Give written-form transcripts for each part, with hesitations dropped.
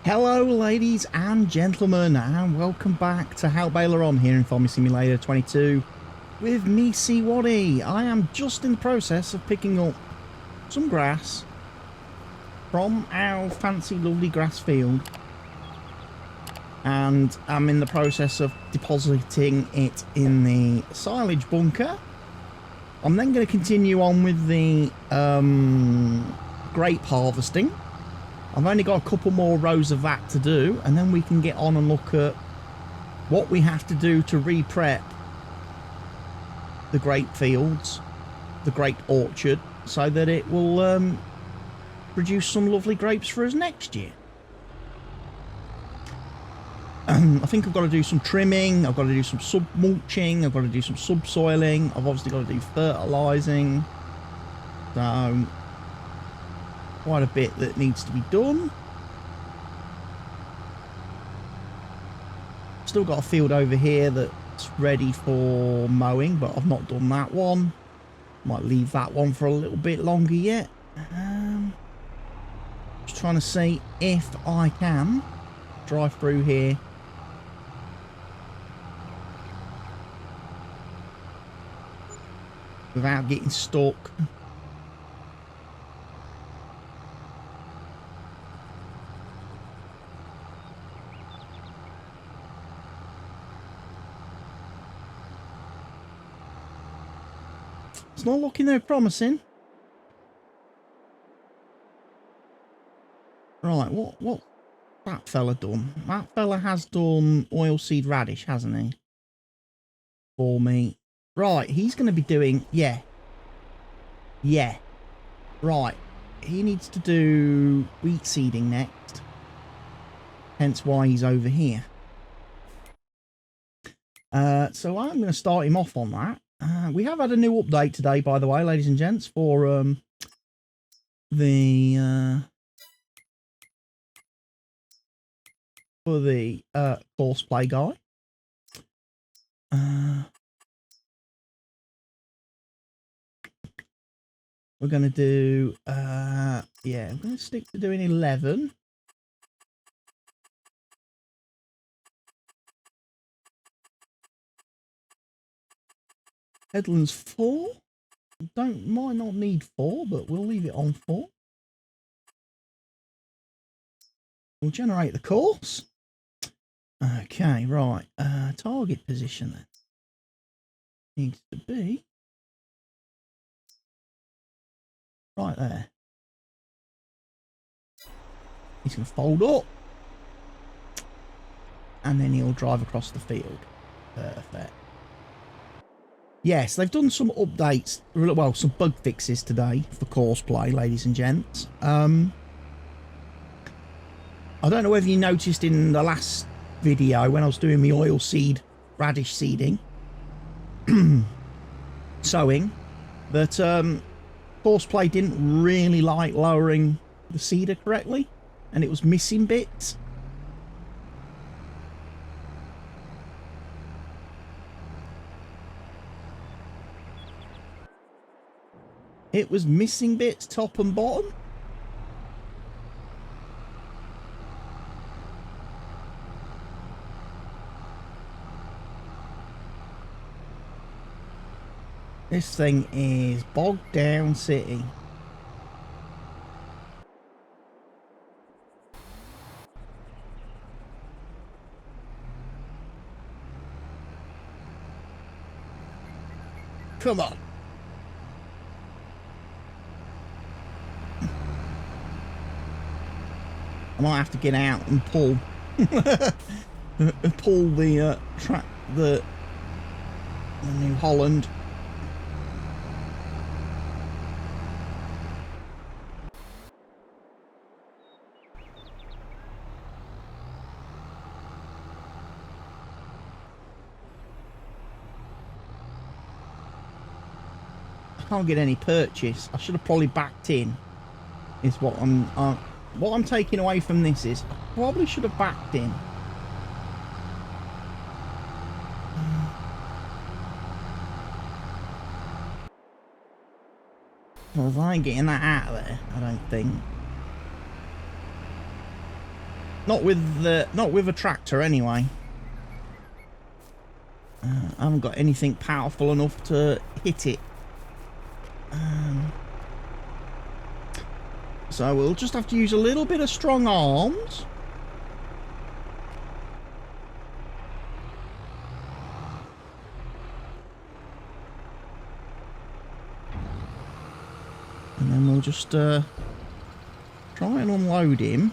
Hello ladies and gentlemen, and welcome back to Haut Beyleron here in Farming Simulator 22 with me, CWATTY. I am just in the process of picking up some grass from our fancy lovely grass field, and I'm in the process of depositing it in the silage bunker. I'm then going to continue on with the grape harvesting. I've only got a couple more rows of that to do, and then we can get on and look at what we have to do to re-prep the grape fields, the grape orchard, so that it will produce some lovely grapes for us next year. I think I've got to do some trimming, I've got to do some sub-mulching, I've got to do some subsoiling, I've obviously got to do fertilising, so quite a bit that needs to be done. Still got a field over here that's ready for mowing, but I've not done that one. Might leave that one for a little bit longer yet. Just trying to see if I can drive through here without getting stuck. It's not looking very promising. Right, what that fella done? That fella has done oilseed radish, hasn't he? For me. Right, he's going to be doing... Yeah. Right. He needs to do wheat seeding next. Hence why he's over here. So I'm going to start him off on that. We have had a new update today, by the way, ladies and gents, for the course play guy. We're going to do, yeah, I'm going to stick to doing 11. Headlands 4. Might not need 4, but we'll leave it on 4. We'll generate the course. Okay, right. Target position then needs to be right there. He's going to fold up, and then he'll drive across the field. Perfect. Yes, they've done some updates, well, some bug fixes today for course play, ladies and gents. I don't know whether you noticed in the last video when I was doing my oilseed radish seeding, sowing, that course play didn't really like lowering the seeder correctly, and it was missing bits. It was missing bits top and bottom. This thing is bogged down city. Come on. I might have to get out and pull pull the track, the New Holland. I can't get any purchase. I should have probably backed in. Is what I'm taking away from this is I probably should have backed in. Well, I ain't getting that out of there, I don't think. Not with a tractor anyway. I haven't got anything powerful enough to hit it. So we'll just have to use a little bit of strong arms. And then we'll just try and unload him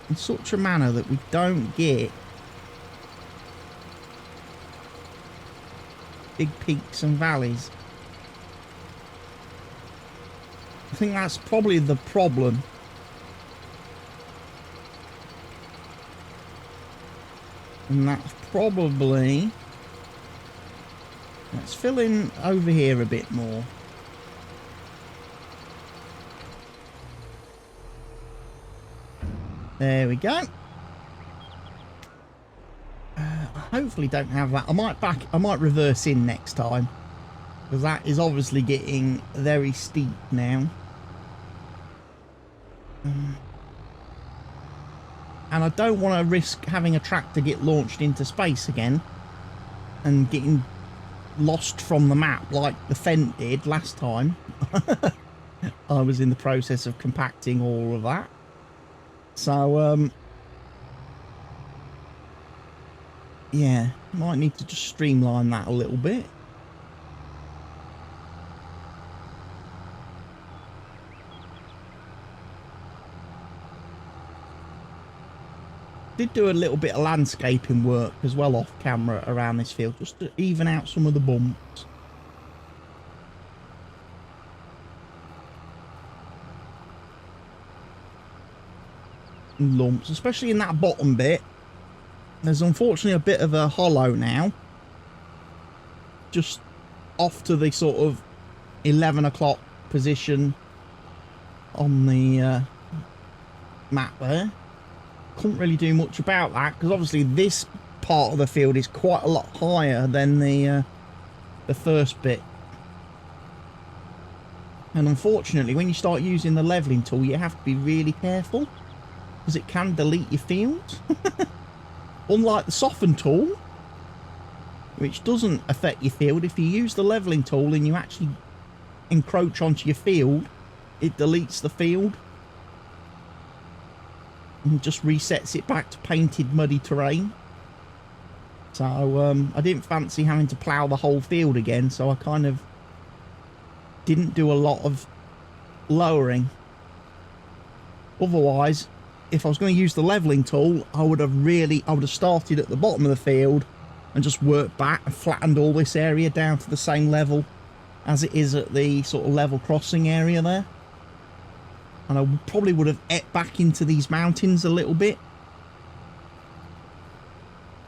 in such a manner that we don't get big peaks and valleys. I think that's probably the problem. And that's probably... Let's fill in over here a bit more. There we go. I hopefully don't have that. I might reverse in next time, because that is obviously getting very steep now. And I don't want to risk having a tractor get launched into space again and getting lost from the map like the Fent did last time. I was in the process of compacting all of that. So, yeah, might need to just streamline that a little bit. Did do a little bit of landscaping work as well off camera around this field, just to even out some of the bumps. Lumps, especially in that bottom bit. There's unfortunately a bit of a hollow now, just off to the sort of 11 o'clock position on the map there. Couldn't really do much about that, because obviously this part of the field is quite a lot higher than the first bit. And unfortunately, when you start using the leveling tool, you have to be really careful, because it can delete your fields. Unlike the soften tool, which doesn't affect your field, if you use the leveling tool and you actually encroach onto your field, it deletes the field and just resets it back to painted muddy terrain. So I didn't fancy having to plough the whole field again, so I kind of didn't do a lot of lowering. Otherwise, if I was going to use the leveling tool, I would have started at the bottom of the field and just worked back and flattened all this area down to the same level as it is at the sort of level crossing area there. And I probably would have ate back into these mountains a little bit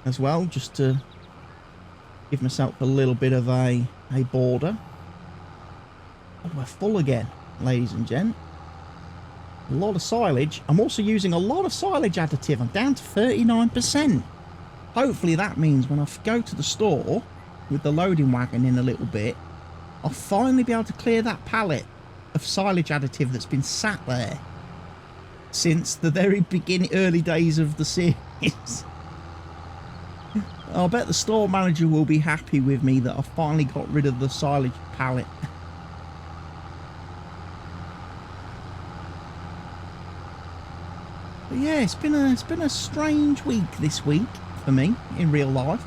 as well, just to give myself a little bit of a border. Oh, we're full again, ladies and gents. A lot of silage. I'm also using a lot of silage additive. I'm down to 39%. Hopefully that means when I go to the store with the loading wagon in a little bit, I'll finally be able to clear that pallet of silage additive that's been sat there since the very early days of the series. I'll bet the store manager will be happy with me that I finally got rid of the silage pallet. But yeah, it's been a strange week this week for me in real life.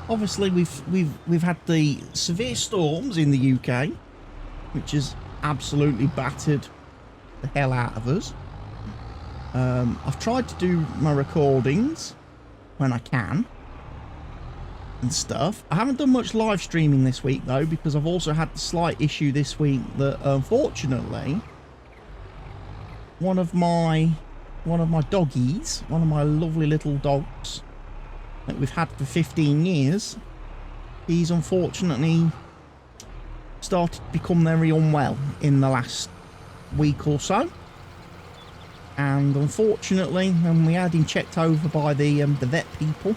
Obviously, we've had the severe storms in the UK, which has absolutely battered the hell out of us. I've tried to do my recordings when I can and stuff. I haven't done much live streaming this week though, because I've also had the slight issue this week that unfortunately one of my doggies, one of my lovely little dogs that we've had for 15 years, he's unfortunately started to become very unwell in the last week or so. And unfortunately, when we had him checked over by the vet people,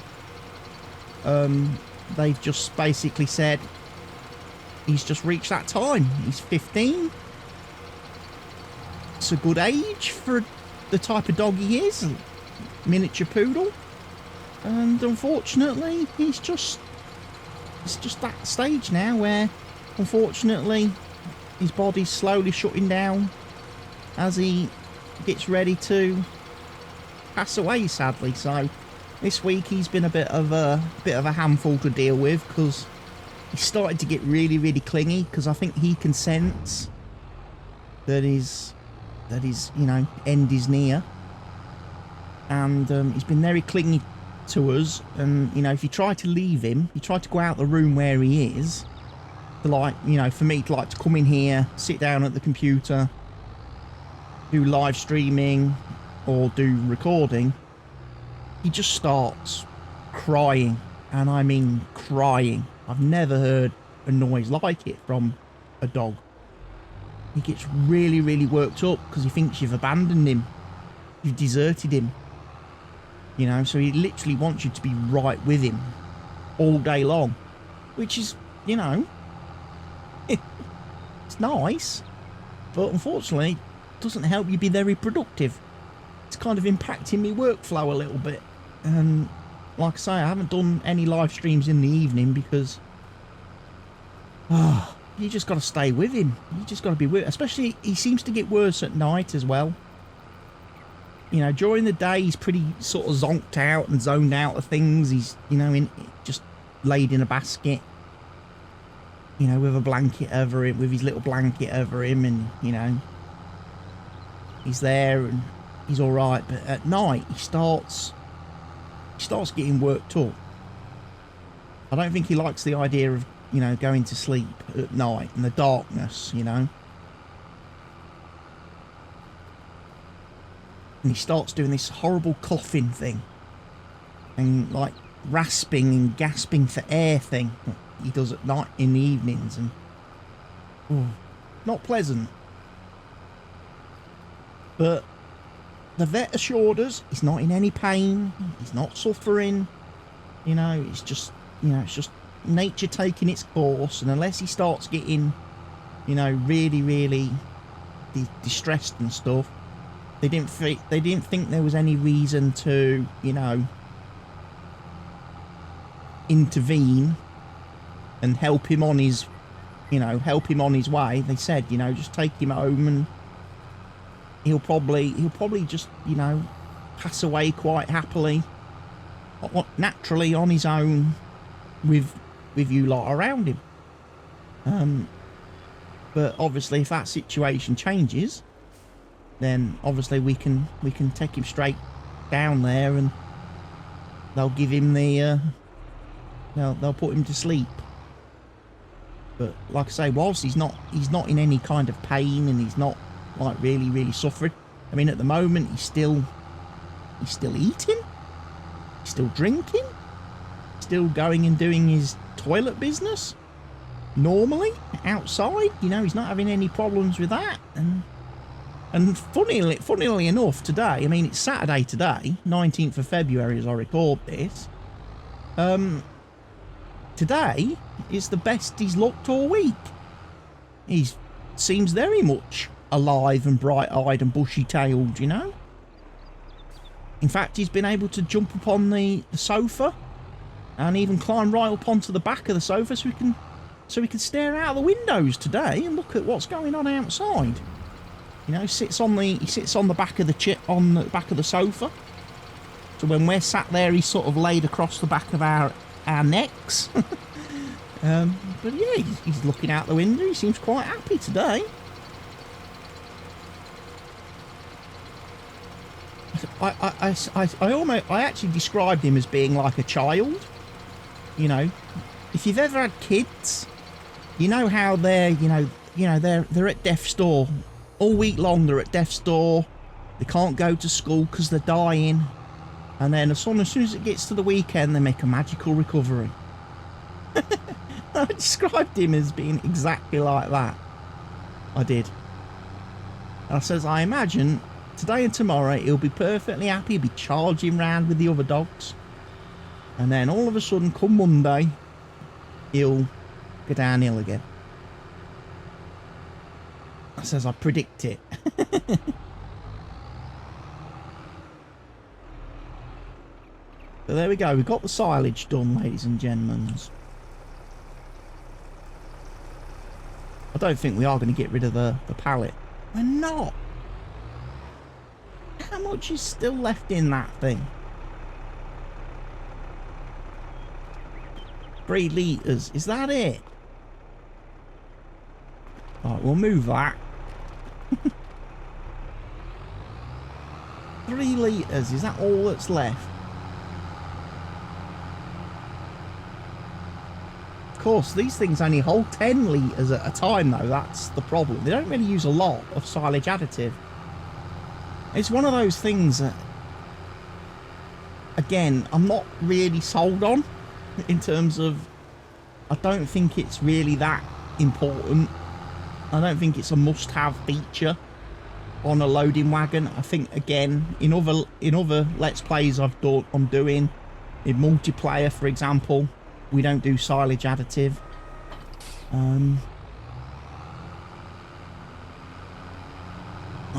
they've just basically said he's just reached that time. He's 15. It's a good age for the type of dog he is, miniature poodle. And unfortunately, it's just that stage now where, unfortunately, his body's slowly shutting down as he gets ready to pass away, sadly. So this week he's been a bit of a handful to deal with, because he started to get really, really clingy, because I think he can sense that his you know, end is near, and he's been very clingy to us. And you know, if you try to leave him, you try to go out the room where he is, to, like, you know, for me to like to come in here, sit down at the computer, do live streaming or do recording, he just starts crying, and I mean crying. I've never heard a noise like it from a dog. He gets really, really worked up because he thinks you've abandoned him, you've deserted him, you know. So he literally wants you to be right with him all day long, which is, you know, it's nice, but unfortunately doesn't help you be very productive. It's kind of impacting my workflow a little bit. And like I say, I haven't done any live streams in the evening because you just got to stay with him. You just got to be with, especially he seems to get worse at night as well. You know, during the day he's pretty sort of zonked out and zoned out of things. He's, you know, just laid in a basket, you know, with a blanket over him, with his little blanket over him, and you know, he's there and he's all right. But at night he starts getting worked up. I don't think he likes the idea of, you know, going to sleep at night in the darkness, you know. And he starts doing this horrible coughing thing, and like rasping and gasping for air thing that he does at night in the evenings, and not pleasant. But the vet assured us he's not in any pain, he's not suffering, you know, it's just, you know, it's just nature taking its course. And unless he starts getting, you know, really, really distressed and stuff, they didn't think there was any reason to, you know, intervene and help him on his, you know, help him on his way. They said, you know, just take him home and he'll probably just, you know, pass away quite happily, naturally, on his own, with you lot around him. But obviously, if that situation changes, then obviously we can take him straight down there, and they'll give him the they'll put him to sleep. But like I say, whilst he's not in any kind of pain, and he's not like really, really suffering. I mean, at the moment he's still eating, he's still drinking, still going and doing his toilet business normally outside. You know, he's not having any problems with that. And funnily enough, today, I mean, it's Saturday today, 19th of February as I record this. Today is the best he's looked all week. He seems very much alive and bright-eyed and bushy-tailed, you know. In fact, he's been able to jump upon the sofa and even climb right up onto the back of the sofa, so we can stare out of the windows today and look at what's going on outside. You know, he sits on the back of the sofa. So when we're sat there, he's sort of laid across the back of our necks. But yeah, he's looking out the window. He seems quite happy today. I actually described him as being like a child. You know, if you've ever had kids, you know how they're, you know they're at death's door all week long. They're at death's door. They can't go to school because they're dying, and then as soon as it gets to the weekend, they make a magical recovery. I described him as being exactly like that. I did. And I says, I imagine today and tomorrow he'll be perfectly happy, be charging round with the other dogs, and then all of a sudden, come Monday, he'll go downhill again. I says, I predict it. So there we go. We've got the silage done, ladies and gentlemen. I don't think we are going to get rid of the pallet. We're not. How much is still left in that thing? 3 litres. Is that it? Alright, we'll move that. 3 litres. Is that all that's left? Of course, these things only hold 10 litres at a time, though. That's the problem. They don't really use a lot of silage additive. It's one of those things that, again, I'm not really sold on in terms of, I don't think it's really that important. I don't think it's a must-have feature on a loading wagon. I think, again, in other Let's Plays I'm doing, in multiplayer, for example, we don't do silage additive. I'm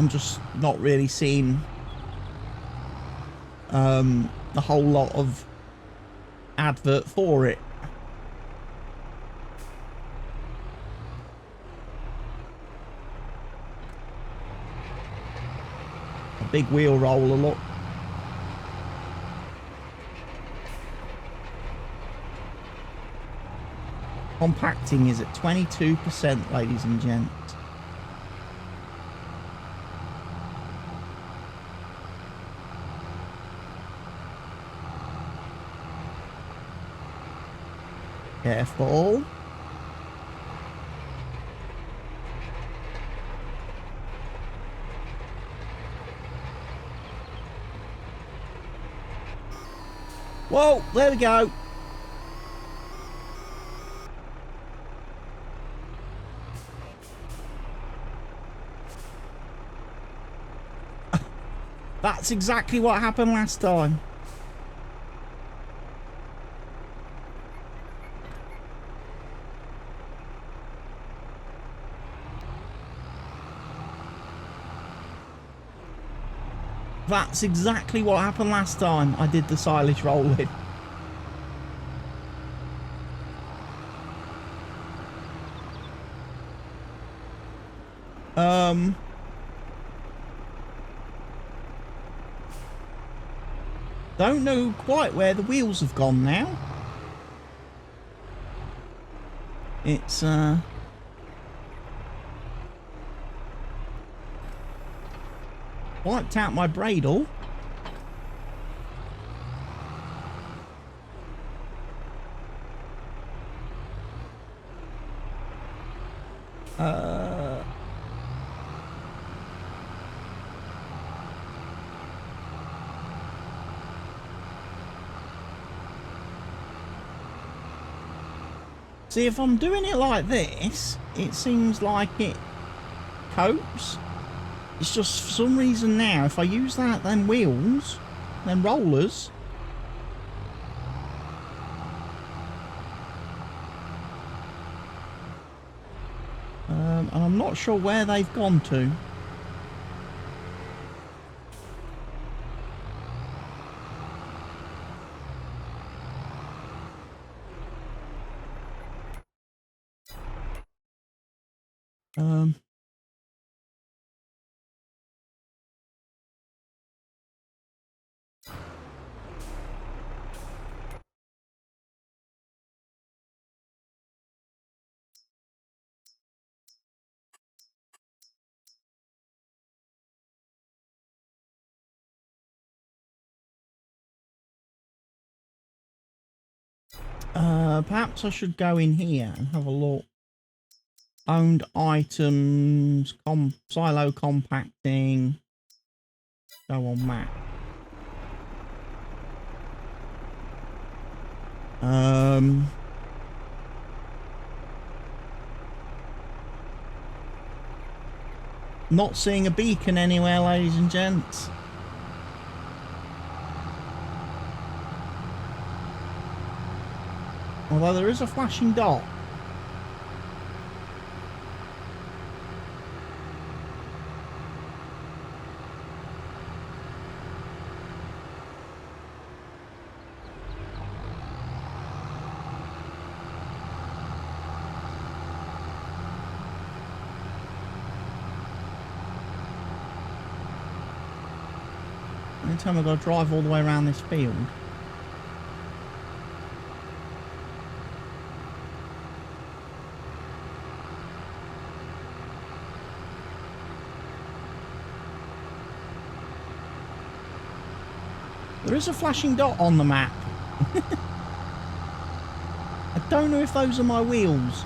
just not really seeing a whole lot of advert for it. A big wheel roller, look. Compacting is at 22%, ladies and gents. Careful. Whoa, there we go. That's exactly what happened last time. That's exactly what happened last time I did the silage rolling. Don't know quite where the wheels have gone now. It's wiped out my bradle. See, if I'm doing it like this, it seems like it copes. It's just for some reason now, if I use them wheels, them rollers, and I'm not sure where they've gone to. Perhaps I should go in here and have a look. Owned items, silo compacting. Go on map. Not seeing a beacon anywhere, ladies and gents. Although there is a flashing dot. Any time I've got to drive all the way around this field. There is a flashing dot on the map. I don't know if those are my wheels.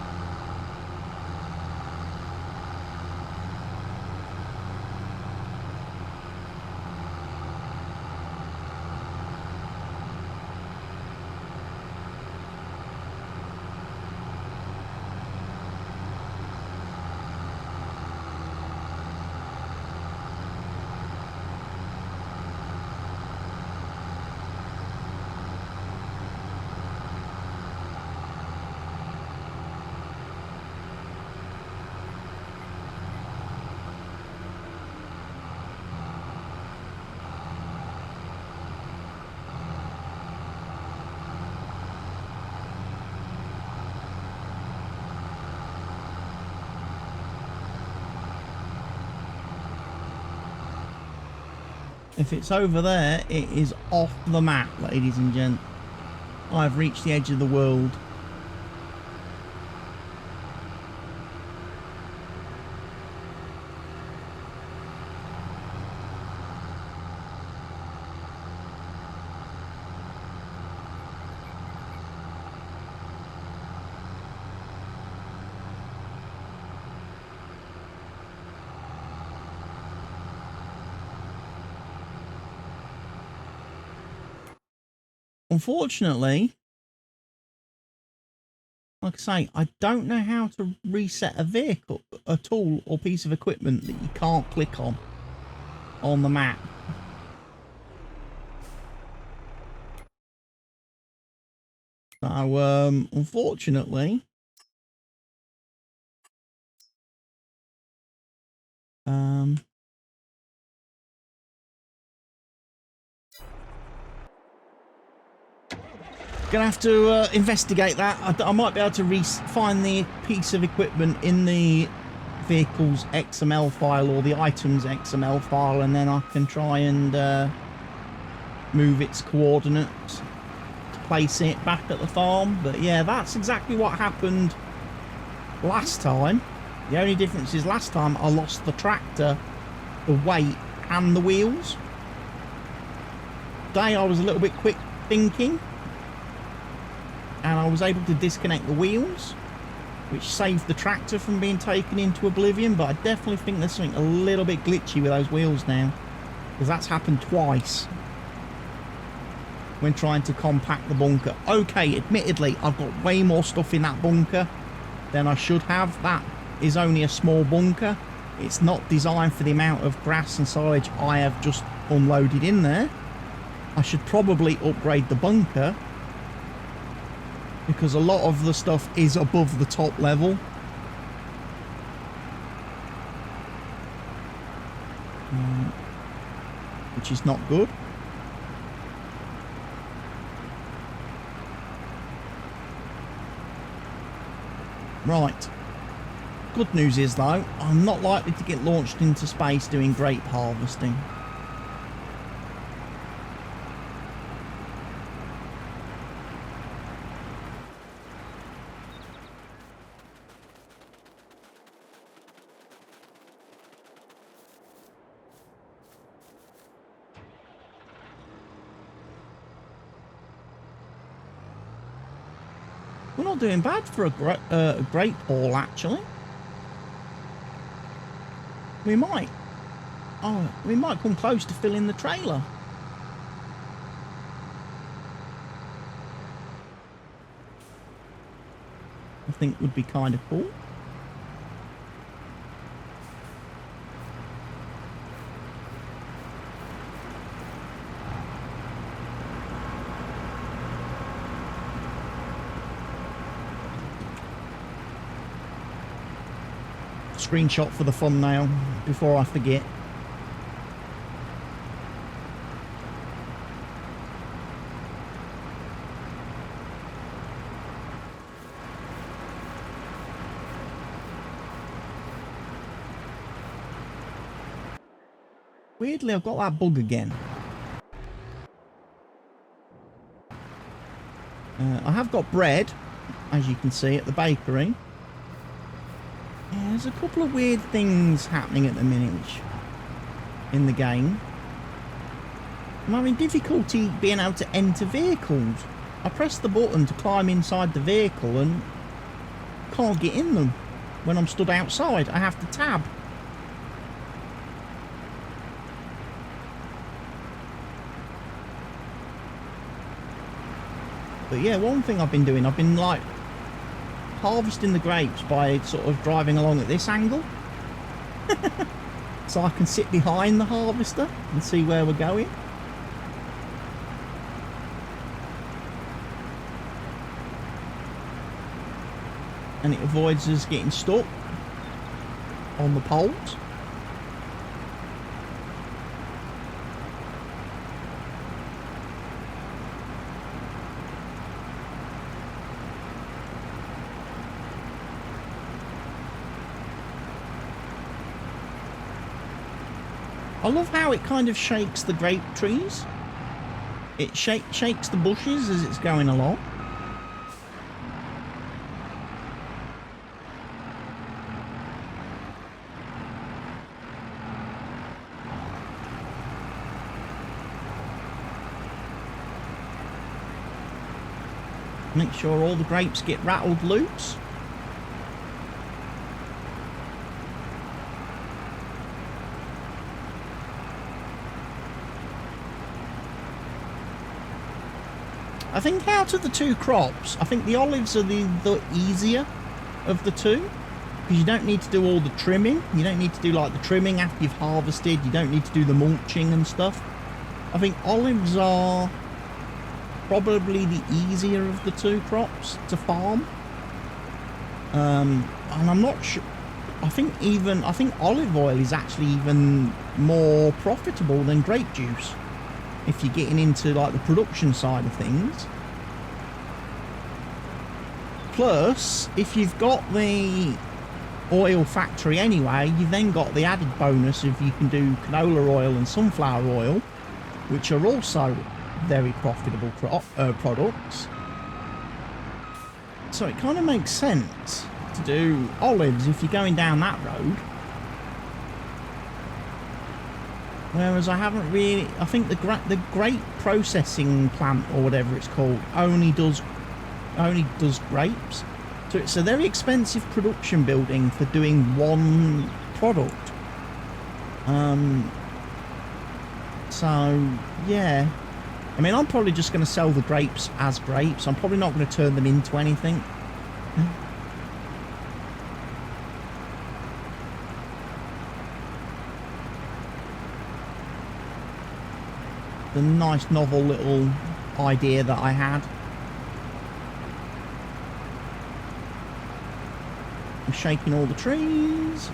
If it's over there, it is off the map, ladies and gents. I've reached the edge of the world. Unfortunately, like I say, I don't know how to reset a vehicle, a tool or piece of equipment that you can't click on the map. So, unfortunately, gonna have to investigate that. I might be able to find the piece of equipment in the vehicle's XML file or the items XML file, and then I can try and move its coordinates to place it back at the farm. But yeah, that's exactly what happened last time. The only difference is last time I lost the tractor, the weight and the wheels. Today I was a little bit quick thinking, and I was able to disconnect the wheels, which saved the tractor from being taken into oblivion. But I definitely think there's something a little bit glitchy with those wheels now, because that's happened twice when trying to compact the bunker. Okay, admittedly, I've got way more stuff in that bunker than I should have. That is only a small bunker. It's not designed for the amount of grass and silage I have just unloaded in there. I should probably upgrade the bunker, because a lot of the stuff is above the top level. Which is not good. Right. Good news is, though, I'm not likely to get launched into space doing grape harvesting. We're not doing bad for a grape haul, actually. We might come close to filling the trailer. I think would be kind of cool. Screenshot for the thumbnail before I forget. Weirdly, I've got that bug again. I have got bread, as you can see, at the bakery. Yeah, there's a couple of weird things happening at the minute in the game. I'm having difficulty being able to enter vehicles. I press the button to climb inside the vehicle and can't get in them. When I'm stood outside, I have to tab. But yeah, one thing I've been doing, I've been like harvesting the grapes by sort of driving along at this angle. So I can sit behind the harvester and see where we're going. And it avoids us getting stuck on the poles. I love how it kind of shakes the grape trees. It shakes the bushes as it's going along. Make sure all the grapes get rattled loose. I think out of the two crops, I think the olives are the easier of the two, because you don't need to do all the trimming. You don't need to do like the trimming after you've harvested. You don't need to do the mulching and stuff. I think olives are probably the easier of the two crops to farm. And I'm not sure. I think olive oil is actually even more profitable than grape juice if you're getting into like the production side of things. Plus, if you've got the oil factory anyway, you've then got the added bonus if you can do canola oil and sunflower oil, which are also very profitable products. So it kind of makes sense to do olives if you're going down that road. Whereas I haven't really, I think the grape processing plant or whatever it's called only does grapes. So it's a very expensive production building for doing one product. So yeah, I mean, I'm probably just going to sell the grapes as grapes. I'm probably not going to turn them into anything. The nice novel little idea that I had. I'm shaking all the trees.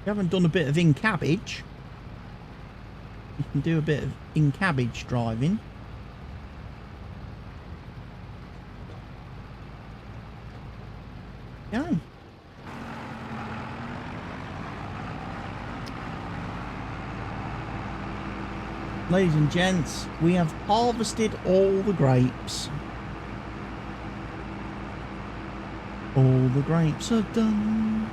You haven't done a bit of in-cabbage. You can do a bit of in-cabbage driving. Yeah. Ladies and gents, we have harvested all the grapes. All the grapes are done.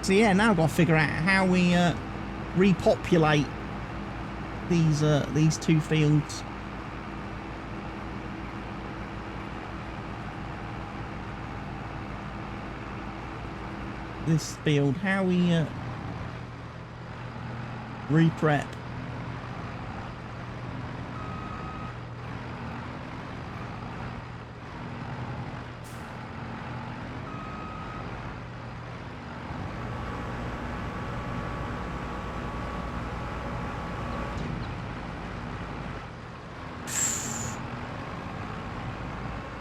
So yeah, now I've got to figure out how we repopulate these two fields. This field, how we re-prep.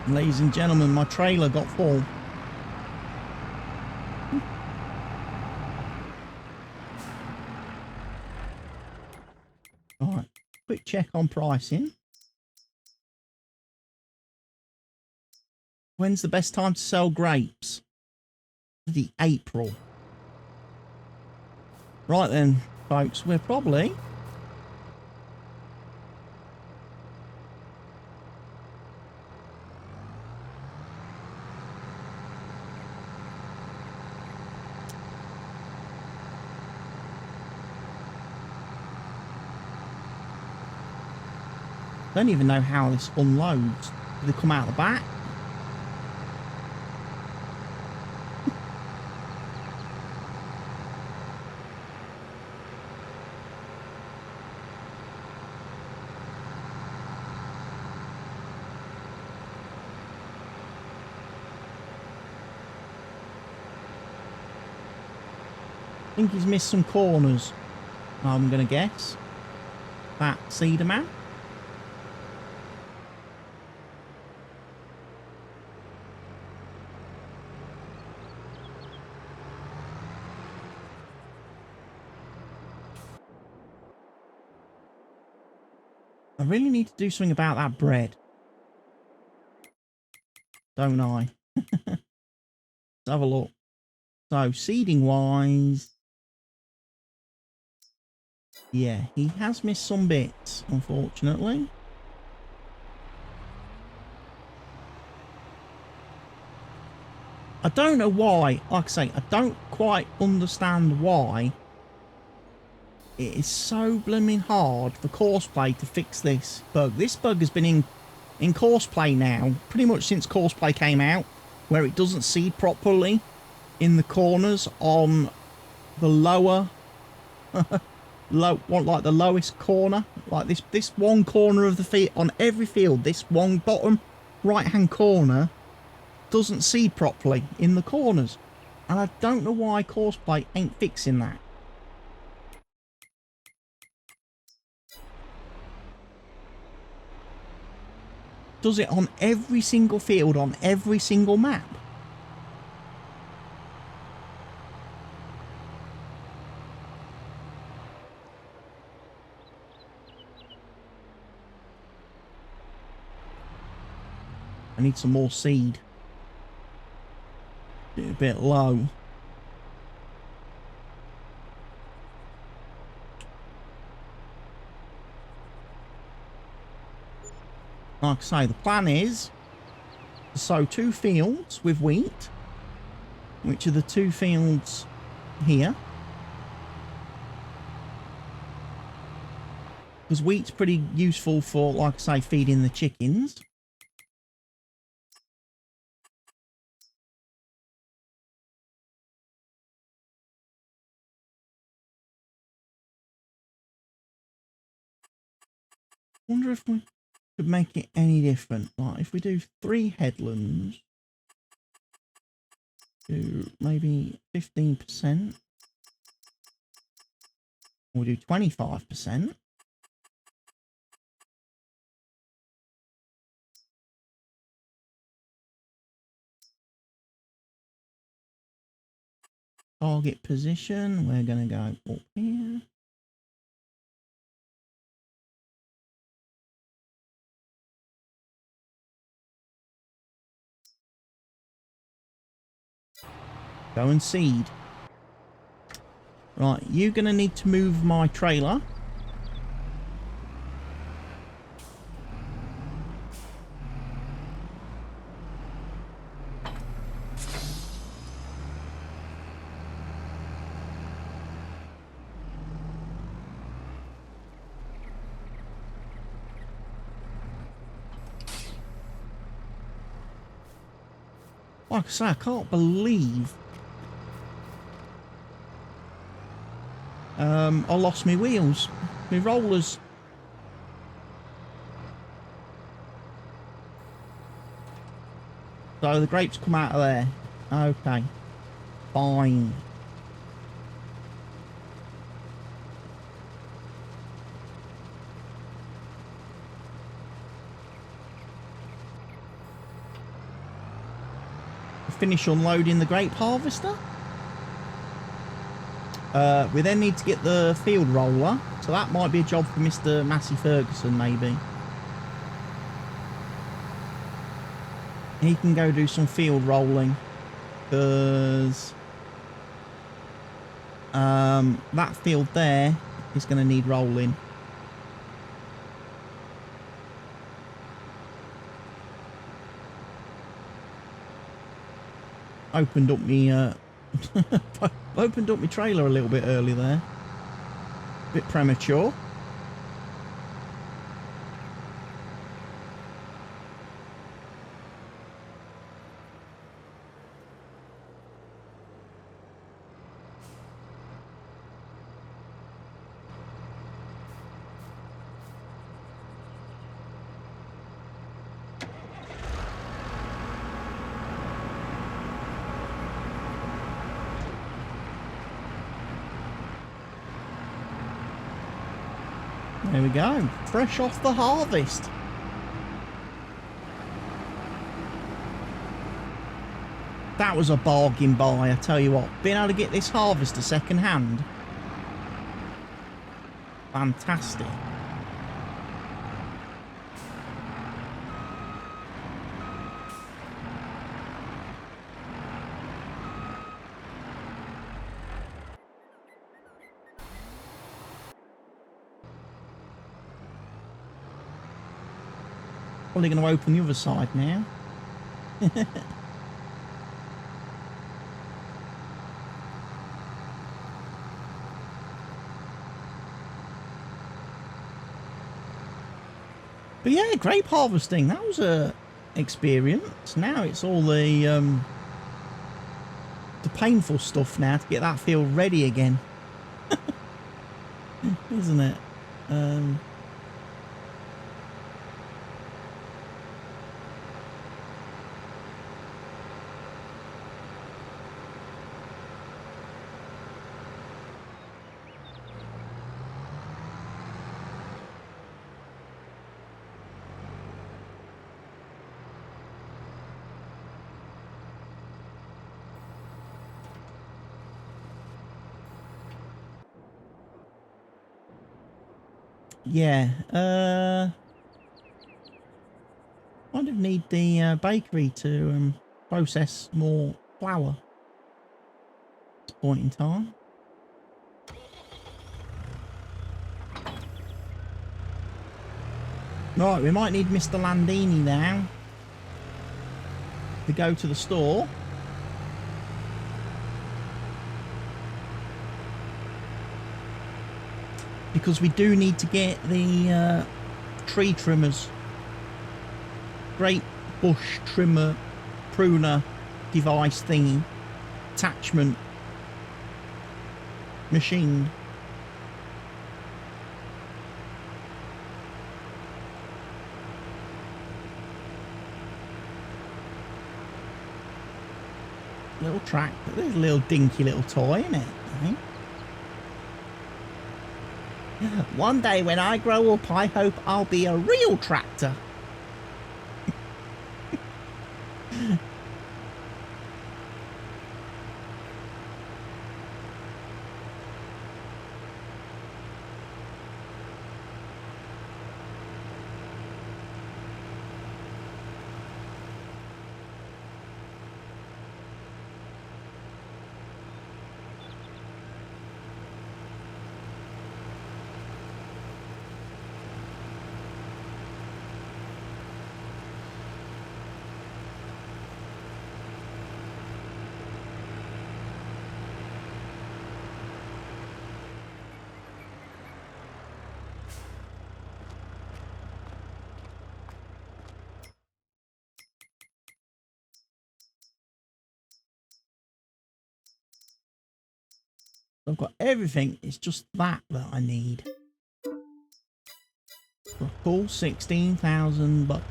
Ladies and gentlemen, my trailer got full. Alright, quick check on pricing. When's the best time to sell grapes? The April. Right then, folks, we're probably... I don't even know how this unloads. Do they come out the back? I think he's missed some corners, I'm going to guess. That cedar man. I really need to do something about that bread. Don't I? Let's have a look. So, seeding wise... yeah, he has missed some bits, unfortunately. I don't know why. Like I say, I don't quite understand why it is so blooming hard for Courseplay to fix this bug. This bug has been in Courseplay now, pretty much since Courseplay came out, where it doesn't seed properly in the corners on the lower, like the lowest corner, like this one corner of the field on every field. This one bottom right-hand corner doesn't seed properly in the corners, and I don't know why Courseplay ain't fixing that. Does it on every single field, on every single map. I need some more seed. A bit low. Like I say, the plan is to sow 2 fields with wheat, which are the 2 fields here. Because wheat's pretty useful for, like I say, feeding the chickens. Wonder if we could make it any different. Like if we do 3 headlands, do maybe 15%, or do 25%. Target position, we're going to go up here. Go and seed. Right, you're going to need to move my trailer. Like I say, I can't believe I lost my wheels, my rollers. So the grapes come out of there. Okay, fine. Finish unloading the grape harvester. We then need to get the field roller, so that might be a job for Mr. Massey Ferguson, maybe. He can go do some field rolling, because That field there is going to need rolling. Opened up me opened up my trailer a little bit early there. Bit premature. There we go, fresh off the harvest. That was a bargain buy, I tell you what. Being able to get this harvester second hand, fantastic. Probably going to open the other side now. But yeah, grape harvesting, that was a experience. Now it's all the painful stuff now to get that field ready again. Isn't it? Yeah, kind of need the bakery to process more flour at this point in time. Right, we might need Mr. Landini now to go to the store. Because we do need to get the tree trimmers, great bush trimmer, pruner device thingy, attachment, machined. Little tractor, there's a little dinky little toy in it, I think. One day when I grow up, I hope I'll be a real tractor. I've got everything, it's just that I need. For a full 16,000 bucks.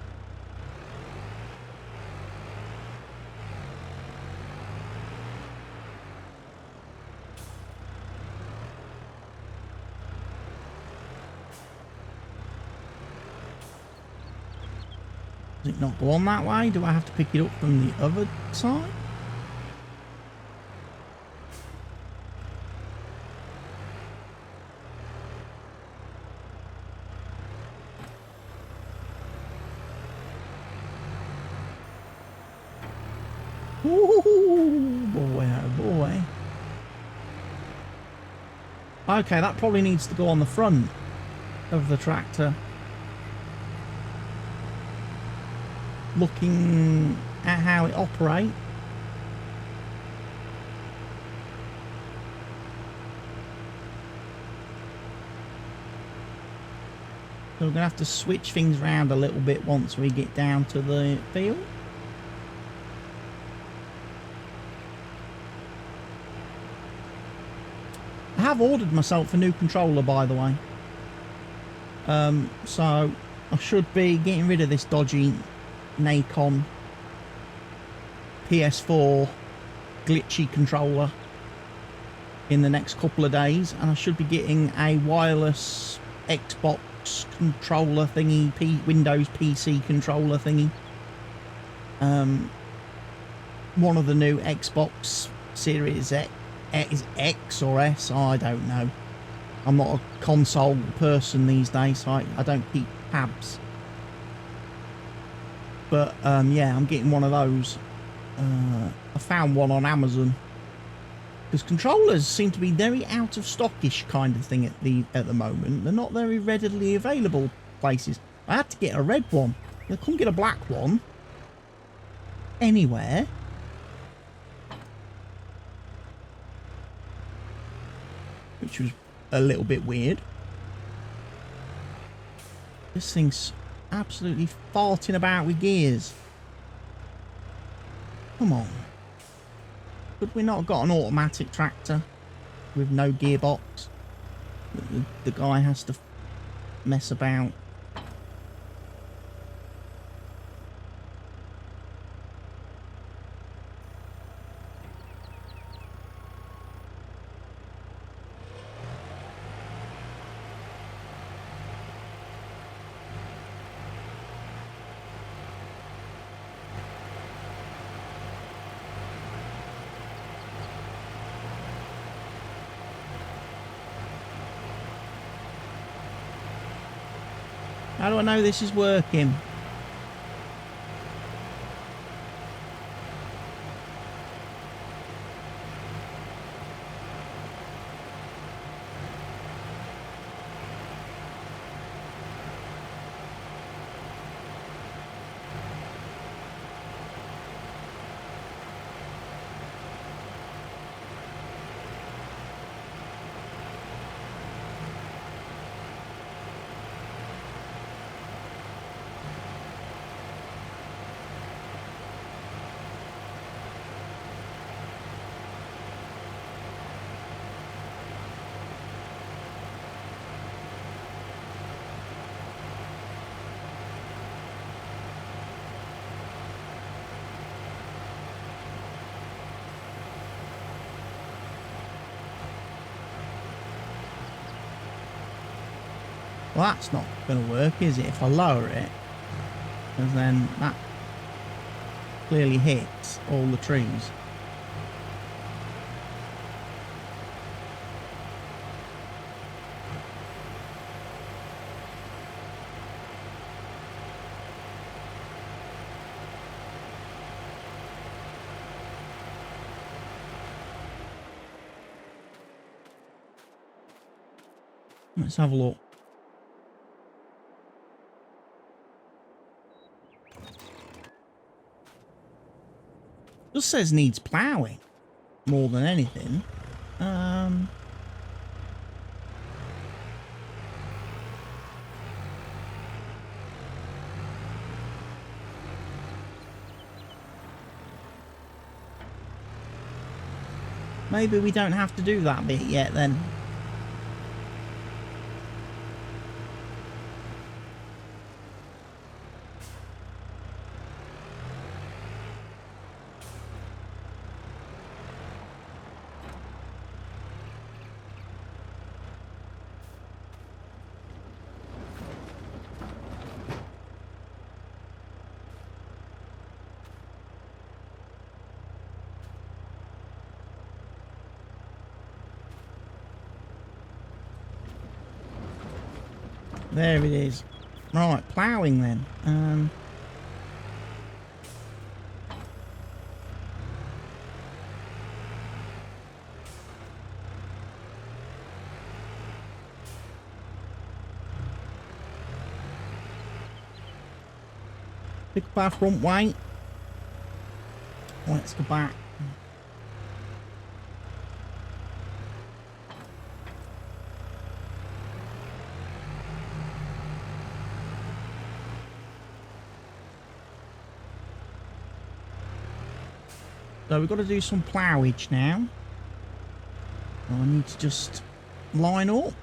Does it not go on that way? Do I have to pick it up from the other side? Ooh, boy, oh boy. Okay, that probably needs to go on the front of the tractor. Looking at how it operates. So we're going to have to switch things around a little bit once we get down to the field. I have ordered myself a new controller, by the way. So I should be getting rid of this dodgy Nacon PS4 glitchy controller in the next couple of days, and I should be getting a wireless Xbox controller thingy, Windows PC controller thingy. One of the new Xbox Series X or S, I don't know. I'm not a console person these days, so I don't keep tabs. But yeah, I'm getting one of those. I found one on Amazon. Because controllers seem to be very out of stockish kind of thing at the moment. They're not very readily available places. I had to get a red one. I couldn't get a black one anywhere. Which was a little bit weird. This thing's absolutely farting about with gears. Come on. Could we not have got an automatic tractor with no gearbox? The guy has to mess about. How do I know this is working? Well, that's not going to work, is it? If I lower it, because then that clearly hits all the trees. Let's have a look. Just says needs ploughing more than anything. Maybe we don't have to do that bit yet then. There it is. Right, ploughing then. Pick up our front weight. Let's go back. So we've got to do some ploughage now. I need to just line up.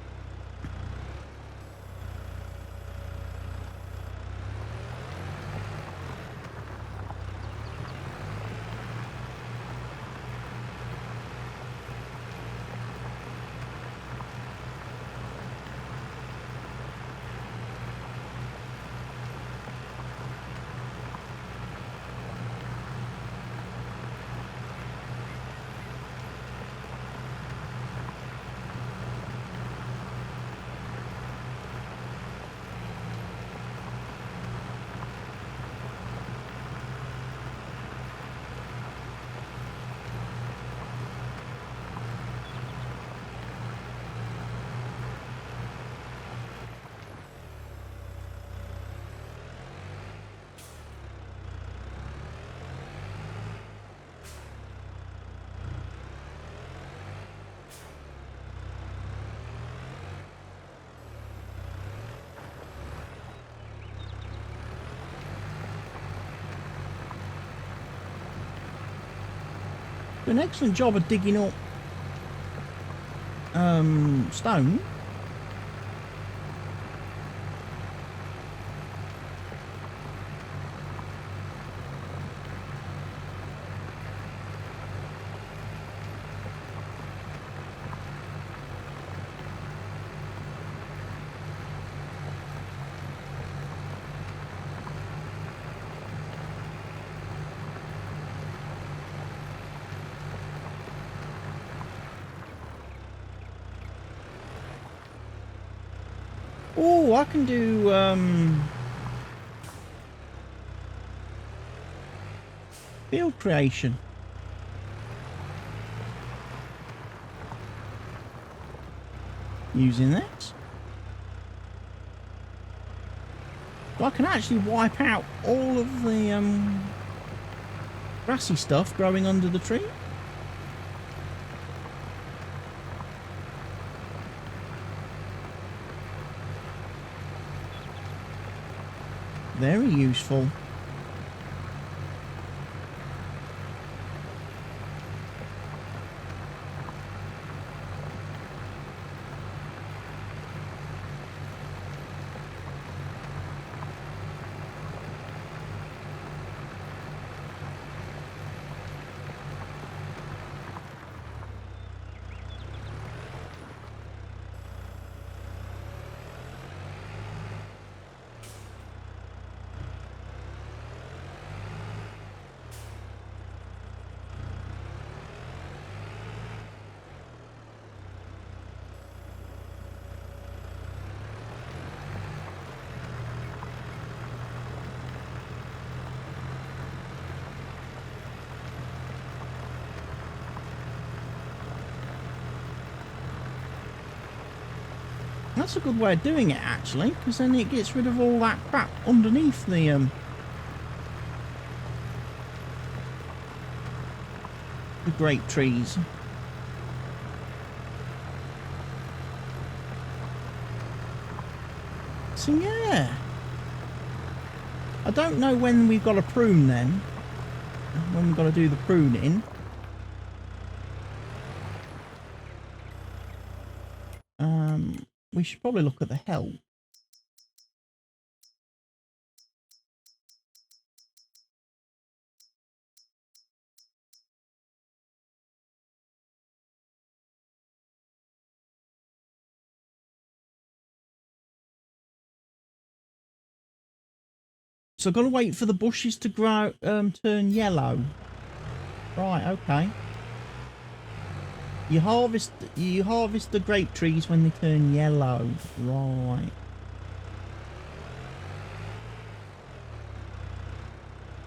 Do an excellent job of digging up stone. Oh, I can do field creation. Using that. So I can actually wipe out all of the grassy stuff growing under the tree. Very useful. That's a good way of doing it, actually, because then it gets rid of all that crap underneath the grape trees. So yeah, I don't know when we've got to prune then, when we've got to do the pruning. We should probably look at the help. So I've got to wait for the bushes to grow, turn yellow. Right, okay. You harvest the grape trees when they turn yellow. Right.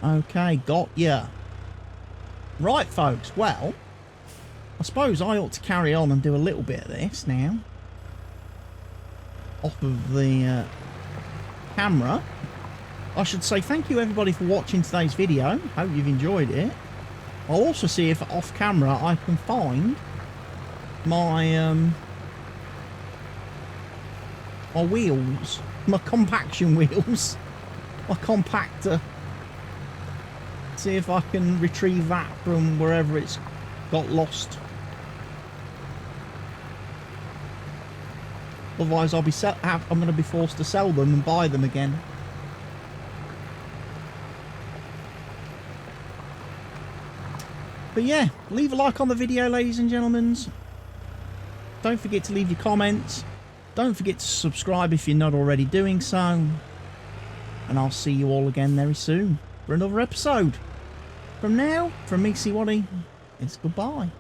Okay, got ya. Right, folks. Well, I suppose I ought to carry on and do a little bit of this now. Off of the camera. I should say thank you everybody for watching today's video. Hope you've enjoyed it. I'll also see if off camera I can find my my wheels, my compaction wheels, my compactor. See if I can retrieve that from wherever it's got lost. Otherwise I'm going to be forced to sell them and buy them again. But yeah, leave a like on the video, ladies and gentlemen. Don't forget to leave your comments. Don't forget to subscribe if you're not already doing so. And I'll see you all again very soon for another episode. From now, from me, CWATTY, it's goodbye.